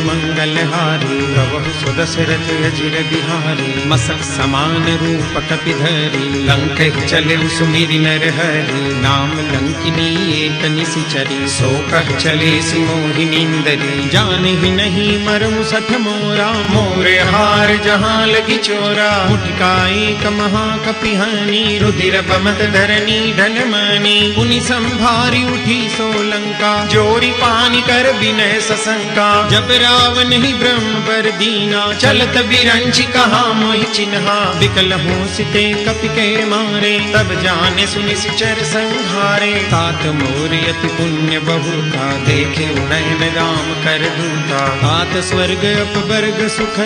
मंगलहारी प्रभु सुदशरथ अजिर बिहारी मसक समान रूप कपिधरी लंक चले सुमिरि नर हरि नाम लंकिनी एक निशिचरी सो कह चले सिमोहिनींदरी जाने ही नहीं मरमु सठ मोरा मोरे हार जहाँ लगी चोरा मुठका एक महाकपिहानी रुधिर बमत धरनी ढल मानी पुनि संभारी उठी सोलंका जोरी पानी कर विनय सशंका जब रावण ही ब्रह्म पर दीना चलत बिरंची कहा मोहि चिन्हा विकल हो सिते कपि के मारे तब जाने सुनि सिचर संहारे तात मोर अति पुण्य बहुता देखे नयन राम कर दूता तात स्वर्ग अपवर्ग सुख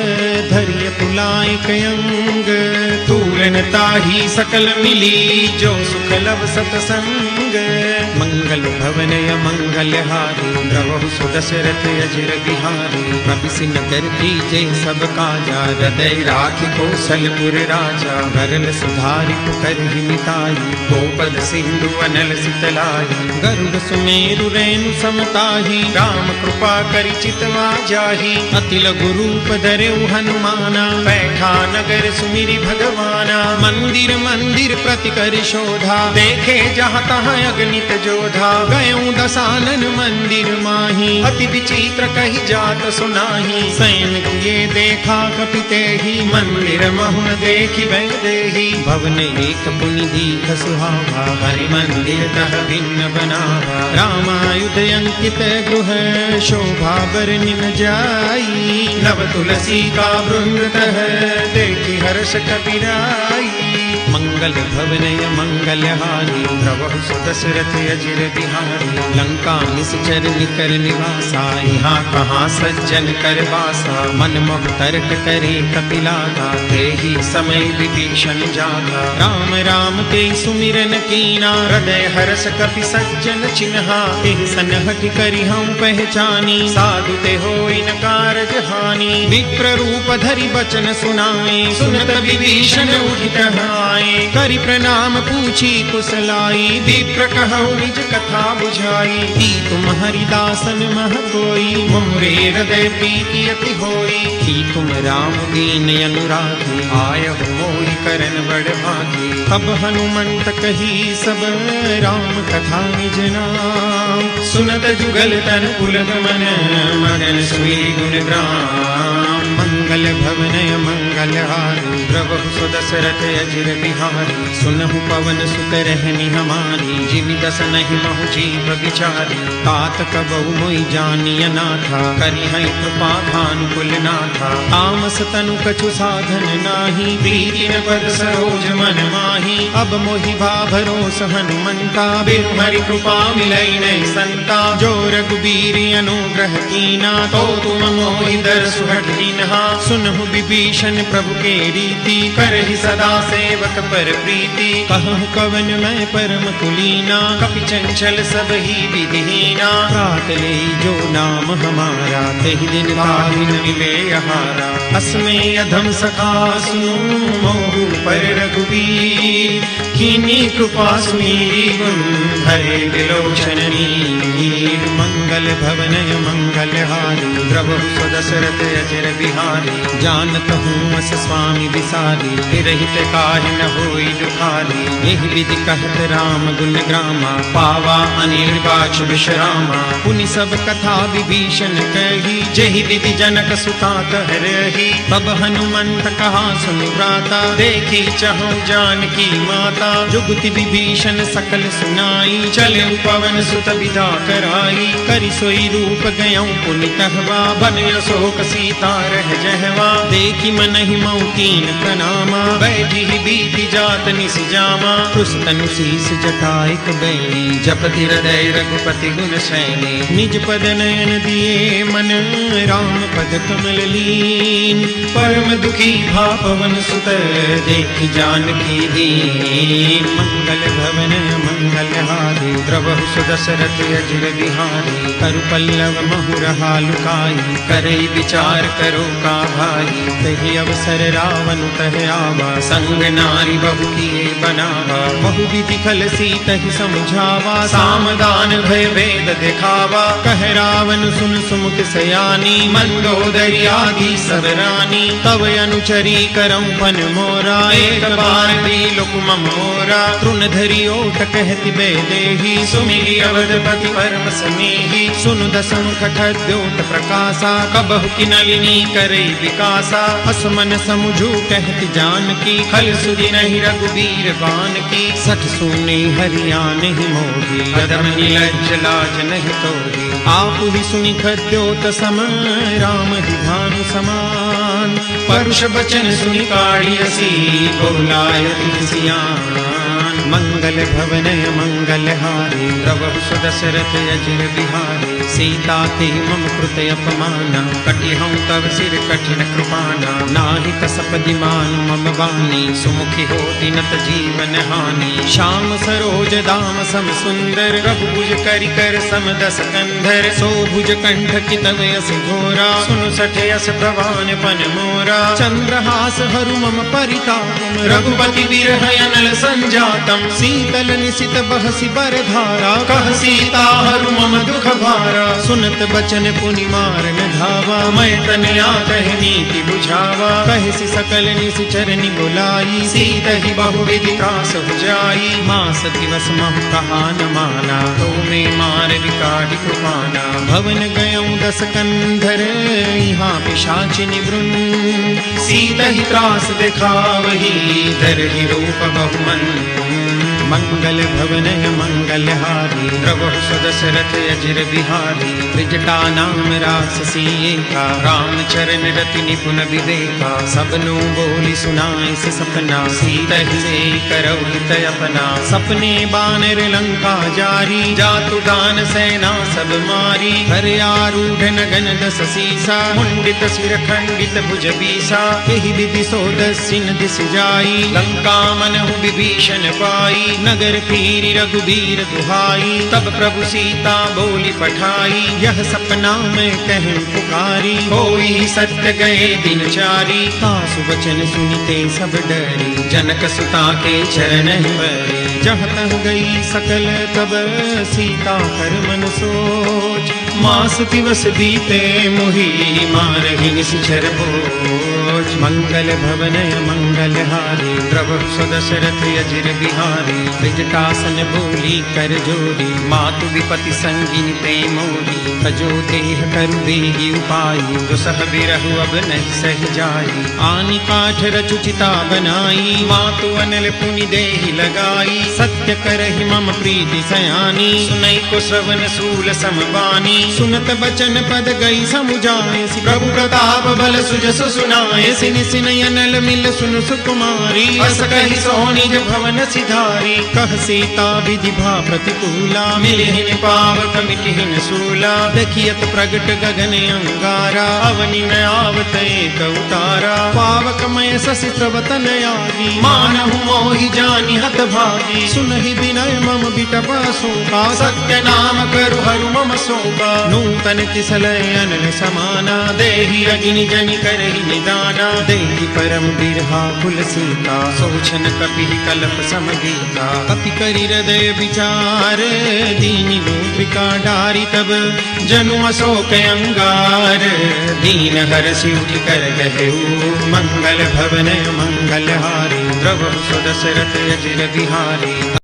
धैर्य पुलाय कयंग तूलन ताही सकल मिली जो सुख लब सतसंग मंगल भवन मंगल हारी प्रभु सुदशरथ अजिर बिहारी प्रभिसि नगर कीजे सब काजा हृदय राखि कौशलपुर राजा गरल सुधारि पुकरहि मिताई गोपद सिंधु अनल सितलाई गरुड़ सुमेरु रेणु समताही राम कृपा करि चितवा जाहि अति लघु रूप धरेउ हनुमाना बैठा नगर सुमिरि भगवाना मंदिर मंदिर प्रति कर शोधा देखे जहाँ तहाँ अगणित जोधा गयों दसानन मंदिर माही अति विचित्र कही जात सुनाही सैन किए देखा कपिते ही मंदिर महुन देखी देही भवन एक पुनि दीख सुहावा हरि मंदिर तह भिन्न बनावा रामायुध अंकित गृह शोभा बरनिन जाई नव तुलसी का वृंद तह देखी हर्ष कपिराई मंगल भवन मंगल हारी प्रभु सुदशरथ अजिर बिहारी लंका निश्चर निकर निवासा यहाँ कहाँ सज्जन कर वासा मन मोह तर्क करे कपिलागा तेहि समय विभीषण जागा राम राम ते सुमिरन कीना हृदय हर्ष कपि सज्जन चिन्हा तेहि सनहठ करि हम पहचानी साधु ते होई न कारज हानि विप्र रूप धरि बचन सुनाए सुनत विभीषण उठित आए करि प्रणाम पूछी कुशलाई विप्र कहु निज कथा बुझाई की तुम हरिदासन मह कोई मोरे हृदय प्रीति अति होई की तुम राम दीन अनुरागी आयहु मोहि करन बड़ भागी तब हनुमंत कही सब राम कथा निज नाम सुनत जुगल तन पुलक मन मगन सुई गुण ग्राम मंगल भवन मंगल हारी प्रभु सुदशरथ अजिर बिहारी सुनहु पवन सुत रहनी हमारी जिमि दस नहीं महु जीव विचारी तात कबहु मोहि जानिय नाथा करि है कृपा भानुकुल नाथा तामस तनु कछु साधन नाही प्रीति न पद सरोज मन माही अब मोहि भा भरोस हनुमंता बिनु हरि कृपा मिलई नहीं संता जो रघुबीर अनुग्रह कीना तो तुम मोहि दरसु हठ दीन्हा सुनहु विभीषण प्रभु के रीति करहि सदा सेवक पर प्रीति कहूँ कवन मैं परम कुलीना कपि चंचल सब ही विधिहीना प्रात ले जो नाम हमारा तेहि दिन ताहिन मिले आहारा अस्मे अधम सखा सुनो मोहु पर रघुबीर कीनी कृपा सुमीरी गुण हरे विलोचन नीर मंगल भवन मंगल हारी प्रभु सुदशरथ अजिर बिहारी जानत हूँ अस स्वामी विसारी रहित काहि न होई दुखारी यही विधि कहत राम गुण ग्रामा पावा अनिर्वाच विश्रामा पुनि सब कथा विभीषण कही जहि विधि जनक सुता कह रही तब हनुमंत कहा सुन भ्राता देखी चहु जानकी माता जुगति विभीषण सकल सुनाई चले पवन सुत विदा कराई करि सोई रूप गयऊं पुनि तहवा बन अशोक सीता रह जहवा देखी मन ही मौकीन प्रणामा बैठी ही बीती जात निस जामा पुस्तनु शीस जटाइक बैली जपति हृदय रघुपति गुण शैली निज पद नयन दिए मन राम पद कमल लीन परम दुखी भा पवन सुत देखी जानकी दीन मंगल भवन मंगल हारी प्रभु सुदशरथ अजिर बिहारी करु पल्लव महु रहा लुकाई करई विचार करो का भाई तहि अवसर अवसर रावण तह आवा, संग नारी बहु किए बनावा, बहु विधि खल सीतहि समझावा, सामदान भय भेद दिखावा, कह रावण सुन सुमुख सयानी, मंदोदरी आदि सब रानी, तव अनुचरी करऊं पन मोरा, एक बार दिलुक मम ओरा, तृण धरि ओट कहति बेदेही, सुमिरि अवधपति परम स्नेही, सुनु दसमुख खद्योत प्रकाशा, कबहु की नलिनी करई विकासा, असमन समुझू कहति जानकी, खल सुधि नहीं रघुबीर बान की, सठ सुने हरियाण ही मोही, अधम निलज्ज लाज नहीं तोही, आप ही सुनि खद्योत सम, राम ही भानु समान, परुष बचन सुनि काढ़ियसी, बोलायति सियान, मंगल भवनय मंगल हारी, प्रभु सुदशरथ अजिर बिहारी, सीता ते मम कृत अपमाना, कटिहऊं तव सिर कठिन कृपाना, नाहि कसपदि मानु मम वाणी, सुमुखी हो दिनत जीवन हानि, श्याम सरोज दाम सम सुंदर, रघुभुज करि कर सम दस कंधर, सोभुज कंठ की तव यस घोरा, सुनु सठ यस प्रवान पन मोरा, चंद्रहास हरु मम परिताप, रघुपति बिरह अनल संजातम, शीतल निशित बहसी बरधारा, कह सीता हरु मम दुख भारा, सुनत बचन पुनि मारन धावा, मैं तनया कह नीति बुझावा, कहसी सकल निशिचर नि बुलाई, सीतहि बहु विधि त्रास जाई, मास दिवस महु कहा न माना, तो में मार विकाढ़ि कृपाना, भवन गयऊं दस कंधर, यहाँ पिशाचि निवृन, सीतहि त्रास दिखावही, धरहि रूप बहुमन, मंगल भवनय मंगल हारी, प्रभु सुदशरथ अजिर बिहारी, त्रिजटा नाम राक्षसी एका, राम चरण रति निपुण विवेका, सबनु बोली सुनाई से सपना, सीतहि से करऊ हित अपना, सपने बानर लंका जारी, जातु दान सेना सब मारी, हर आरूढ़ नगन दस सीसा, मुंडित सिर खंडित भुज बीसा, एहि विधि सो दसिन दिस जाई, लंका मनहु विभीषण पाई, नगर फिरी रघुबीर दुहाई, तब प्रभु सीता बोली पठाई, यह सपना मैं कहूं पुकारी, होई सत्य गए दिन चारी, तासु वचन सुनिते सब डरी, जनक सुता के चरण परी, जहाँ तह गई सकल तब सीता कर मन सोच, मास दिवस बीते मोहि मारहि निश्चर भोज, मंगल भवनय मंगल हारी, प्रभु सुदशरथ अजिर बिहारी, त्रिजटासन बोली कर जोरी, मातु विपति संगिनी ते मोरी, तजो देह करु बेगी उपाई, दुसह बिरहु अब नहीं सह जाई, आनि काठ रचु चिता बनाई, मातु अनल पुनि देहि लगाई, सत्य करहि मम प्रीति सयानी, सुनई को श्रवण सूल समबानी, सुनत बचन पद गई समुझाए, प्रभु प्रताप बल सुजस सुनाए, सिनि सिनि अनल मिल सुन सुकुमारी, अस कहि सोह निज भवन सिधारी, कह सीता विधि भा प्रतिकूला, मिलिहिन पावक मिटिहिन सूला, देखियत प्रगट गगन अंगारा, अवनि में आवत एक उतारा, पावक मय शशि प्रवतन आदि, मानहु मोहि जानि हत भागी, सुनहि विनय मम बिटपा शोका, सत्य नाम करु हरु मम शोका, नूतन किसलय अनल समाना, देहि अग्नि जनि करहि निदाना, देहि परम बिरहा कुल सीता, सोचन कपि कलप समगीता, कपि करि हृदय विचार, दीनि मुद्रिका डारी, तब जनु अशोक अंगार, दीन हरषि उठि कर गहेऊ, मंगल भवनय मंगल हारी, प्रभु सुदशरथ अजिर बिहारी।